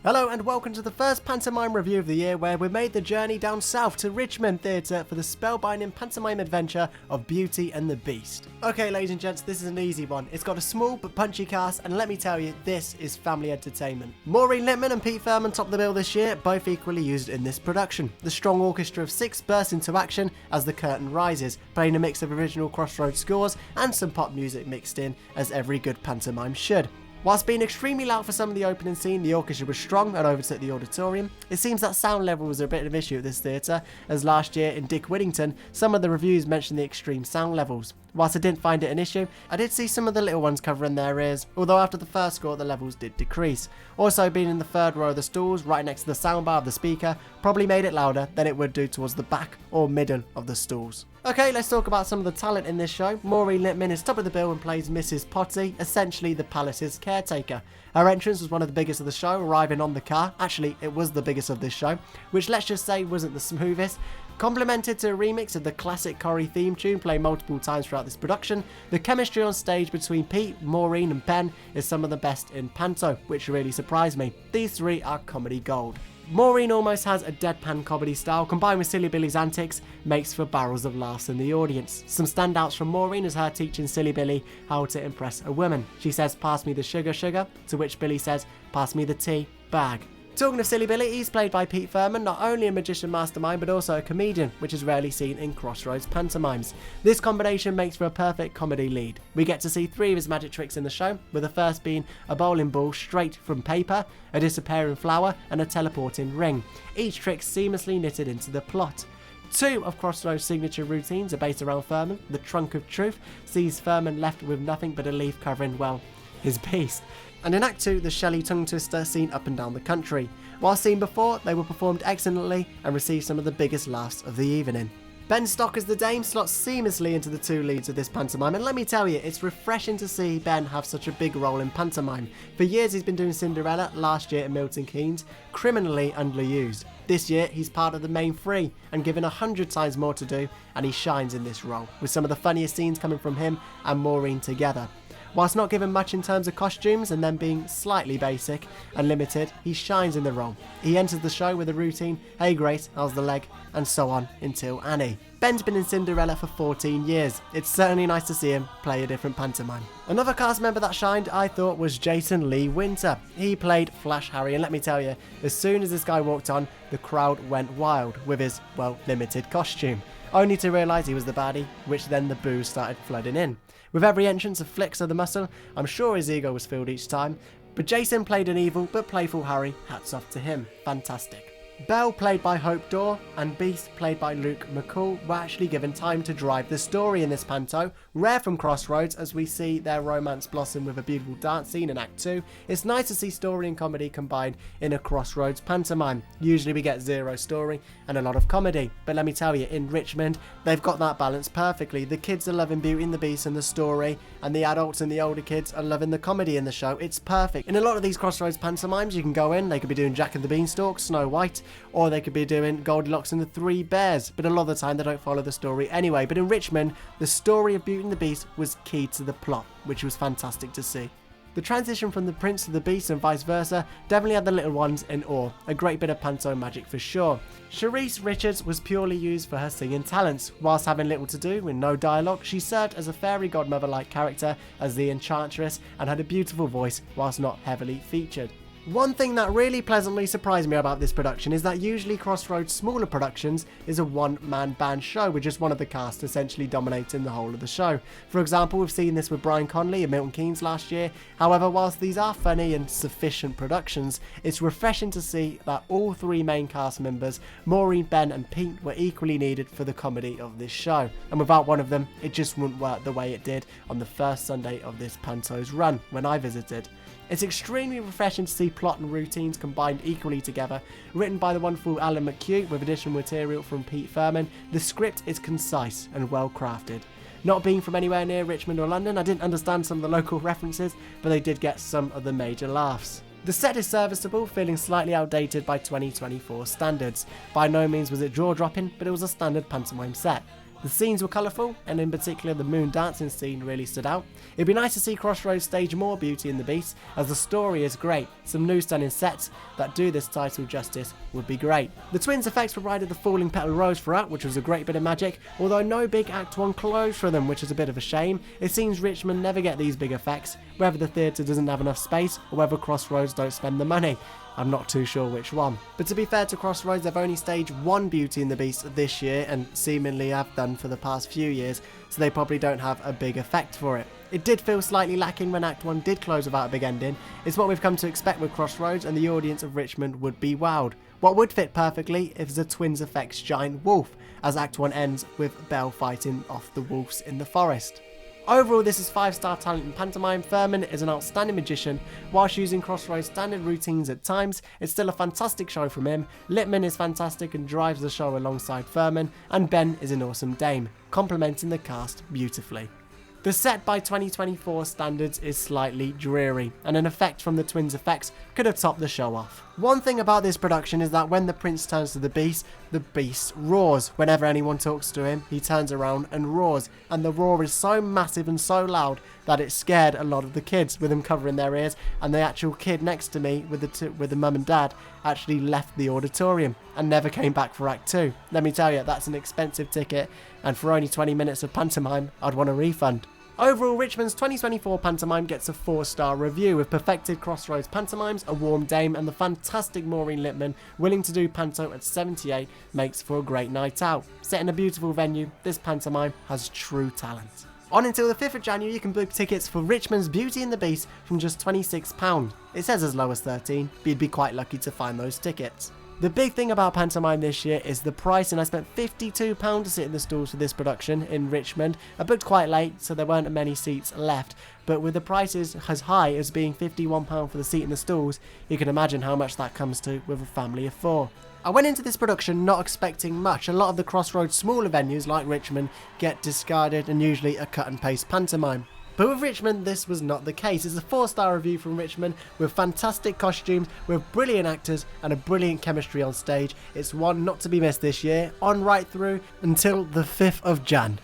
Hello and welcome to the first pantomime review of the year, where we made the journey down south to Richmond Theatre for the spellbinding pantomime adventure of Beauty and the Beast. Okay ladies and gents, this is an easy one. It's got a small but punchy cast, and let me tell you, this is family entertainment. Maureen Lipman and Pete Firman topped the bill this year, both equally used in this production. The strong orchestra of 6 bursts into action as the curtain rises, playing a mix of original Crossroads scores and some pop music mixed in, as every good pantomime should. Whilst being extremely loud for some of the opening scene, the orchestra was strong and overtook the auditorium. It seems that sound level was a bit of an issue at this theatre, as last year in Dick Whittington, some of the reviews mentioned the extreme sound levels. Whilst I didn't find it an issue, I did see some of the little ones covering their ears, although after the first score the levels did decrease. Also, being in the third row of the stalls, right next to the soundbar of the speaker, probably made it louder than it would do towards the back or middle of the stalls. Okay, let's talk about some of the talent in this show. Maureen Lipman is top of the bill and plays Mrs. Potty, essentially the palace's caretaker. Her entrance was one of the biggest of the show, arriving on the car. Actually, it was the biggest of this show, which let's just say wasn't the smoothest. Complemented to a remix of the classic Corrie theme tune played multiple times throughout this production, the chemistry on stage between Pete, Maureen and Ben is some of the best in panto, which really surprised me. These three are comedy gold. Maureen almost has a deadpan comedy style, combined with Silly Billy's antics, makes for barrels of laughs in the audience. Some standouts from Maureen is her teaching Silly Billy how to impress a woman. She says, "Pass me the sugar, sugar," to which Billy says, "Pass me the tea, bag." Talking of Silly Billy, he's played by Pete Firman, not only a magician mastermind but also a comedian, which is rarely seen in Crossroads pantomimes. This combination makes for a perfect comedy lead. We get to see 3 of his magic tricks in the show, with the first being a bowling ball straight from paper, a disappearing flower and a teleporting ring, each trick seamlessly knitted into the plot. 2 of Crossroads' signature routines are based around Firman. The Trunk of Truth sees Firman left with nothing but a leaf covering, well, his beast. And in Act 2, the Shelley tongue twister seen up and down the country. While seen before, they were performed excellently and received some of the biggest laughs of the evening. Ben Stock as the Dame slots seamlessly into the 2 leads of this pantomime, and let me tell you, it's refreshing to see Ben have such a big role in pantomime. For years he's been doing Cinderella, last year at Milton Keynes, criminally underused. This year he's part of the main 3 and given 100 times more to do, and he shines in this role, with some of the funniest scenes coming from him and Maureen together. Whilst not given much in terms of costumes and them being slightly basic and limited, he shines in the role. He enters the show with a routine, "Hey Grace, how's the leg?" and so on until Annie. Ben's been in Cinderella for 14 years. It's certainly nice to see him play a different pantomime. Another cast member that shined, I thought, was Jason Lee Winter. He played Flash Harry, and let me tell you, as soon as this guy walked on, the crowd went wild with his, well, limited costume. Only to realise he was the baddie, which then the boos started flooding in. With every entrance of flicks of the muscle, I'm sure his ego was filled each time, but Jason played an evil but playful Harry, hats off to him, fantastic. Belle, played by Hope Dorr, and Beast, played by Luke McCall, were actually given time to drive the story in this panto, rare from Crossroads as we see their romance blossom with a beautiful dance scene in Act 2. It's nice to see story and comedy combined in a Crossroads pantomime. Usually we get 0 story and a lot of comedy, but let me tell you, in Richmond, they've got that balance perfectly. The kids are loving Beauty and the Beast and the story, and the adults and the older kids are loving the comedy in the show. It's perfect. In a lot of these Crossroads pantomimes, you can go in, they could be doing Jack and the Beanstalk, Snow White, or they could be doing Goldilocks and the 3 Bears, but a lot of the time they don't follow the story anyway. But in Richmond, the story of Beauty and the Beast was key to the plot, which was fantastic to see. The transition from the Prince to the Beast and vice versa definitely had the little ones in awe. A great bit of panto magic for sure. Charisse Richards was purely used for her singing talents. Whilst having little to do with no dialogue, she served as a fairy godmother-like character as the Enchantress and had a beautiful voice whilst not heavily featured. One thing that really pleasantly surprised me about this production is that usually Crossroads' smaller productions is a one-man band show with just one of the cast essentially dominating the whole of the show. For example, we've seen this with Brian Conley and Milton Keynes last year. However, whilst these are funny and sufficient productions, it's refreshing to see that all 3 main cast members, Maureen, Ben and Pete, were equally needed for the comedy of this show. And without one of them, it just wouldn't work the way it did on the first Sunday of this panto's run when I visited. It's extremely refreshing to see plot and routines combined equally together. Written by the wonderful Alan McHugh with additional material from Pete Firman, the script is concise and well crafted. Not being from anywhere near Richmond or London, I didn't understand some of the local references, but they did get some of the major laughs. The set is serviceable, feeling slightly outdated by 2024 standards. By no means was it jaw-dropping, but it was a standard pantomime set. The scenes were colourful, and in particular the moon dancing scene really stood out. It'd be nice to see Crossroads stage more Beauty and the Beast, as the story is great. Some new stunning sets that do this title justice would be great. The twins' effects provided the falling petal rose throughout, which was a great bit of magic, although no big Act 1 close for them, which is a bit of a shame. It seems Richmond never get these big effects, whether the theatre doesn't have enough space or whether Crossroads don't spend the money. I'm not too sure which one. But to be fair to Crossroads, they've only staged one Beauty and the Beast this year, and seemingly have done for the past few years, so they probably don't have a big effect for it. It did feel slightly lacking when Act 1 did close without a big ending. It's what we've come to expect with Crossroads, and the audience of Richmond would be wowed. What would fit perfectly is the twins effects giant wolf, as Act 1 ends with Belle fighting off the wolves in the forest. Overall, this is 5-star talent in pantomime. Firman is an outstanding magician. Whilst using Crossroads standard routines at times, it's still a fantastic show from him. Lipman is fantastic and drives the show alongside Firman, and Ben is an awesome dame, complementing the cast beautifully. The set by 2024 standards is slightly dreary, and an effect from the twins' effects could have topped the show off. One thing about this production is that when the prince turns to the beast roars. Whenever anyone talks to him, he turns around and roars, and the roar is so massive and so loud that it scared a lot of the kids, with them covering their ears, and the actual kid next to me with the mum and dad actually left the auditorium and never came back for Act 2. Let me tell you, that's an expensive ticket, and for only 20 minutes of pantomime, I'd want a refund. Overall, Richmond's 2024 pantomime gets a 4-star review, with perfected Crossroads pantomimes, a warm dame, and the fantastic Maureen Lipman willing to do panto at 78 makes for a great night out. Set in a beautiful venue, this pantomime has true talent. On until the 5th of January, you can book tickets for Richmond's Beauty and the Beast from just £26. It says as low as £13, but you'd be quite lucky to find those tickets. The big thing about pantomime this year is the price, and I spent £52 to sit in the stalls for this production in Richmond. I booked quite late, so there weren't many seats left, but with the prices as high as being £51 for the seat in the stalls, you can imagine how much that comes to with a family of 4. I went into this production not expecting much. A lot of the Crossroads smaller venues like Richmond get discarded and usually a cut and paste pantomime. But with Richmond, this was not the case. It's a 4-star review from Richmond, with fantastic costumes, with brilliant actors and a brilliant chemistry on stage. It's one not to be missed this year, on right through until the 5th of Jan.